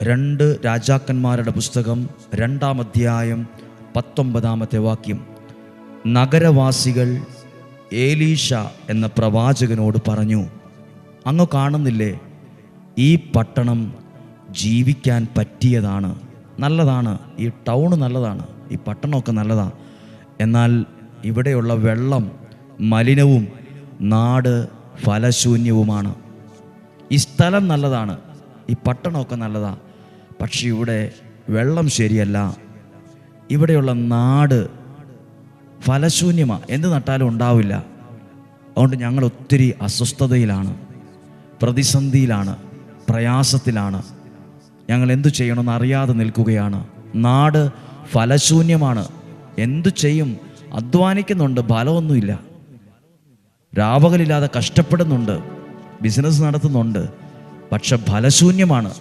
2 രാജാക്കന്മാരുടെ പുസ്തകം 2-ാം അധ്യായം 19-ാമത്തെ വാക്യം. നഗരവാസികൾ ഏലീശ എന്ന പ്രവാചകനോട് പറഞ്ഞു, അങ്ങ് കാണുന്നില്ലേ, ഈ പട്ടണം ജീവിക്കാൻ പറ്റിയതാണ്, നല്ലതാണ്, ഈ ടൗണ് നല്ലതാണ്, ഈ പട്ടണമൊക്കെ നല്ലതാണ്. എന്നാൽ ഇവിടെയുള്ള വെള്ളം മലിനവും നാട് ഫലശൂന്യവുമാണ്. ഈ സ്ഥലം നല്ലതാണ്, ഈ പട്ടണമൊക്കെ നല്ലതാണ്, പക്ഷെ ഇവിടെ വെള്ളം ശരിയല്ല, ഇവിടെയുള്ള നാട് ഫലശൂന്യമാണ്, എന്ത് നട്ടാലും ഉണ്ടാവില്ല. അതുകൊണ്ട് ഞങ്ങൾ ഒത്തിരി അസ്വസ്ഥതയിലാണ്, പ്രതിസന്ധിയിലാണ്, പ്രയാസത്തിലാണ്. ഞങ്ങൾ എന്തു ചെയ്യണമെന്ന് അറിയാതെ നിൽക്കുകയാണ്. നാട് ഫലശൂന്യമാണ്. എന്തു ചെയ്യും? അധ്വാനിക്കുന്നുണ്ട്, ഫലമൊന്നുമില്ല. രാപകലില്ലാതെ കഷ്ടപ്പെടുന്നുണ്ട്, ബിസിനസ് നടത്തുന്നുണ്ട്, പക്ഷെ ഫലശൂന്യമാണ്.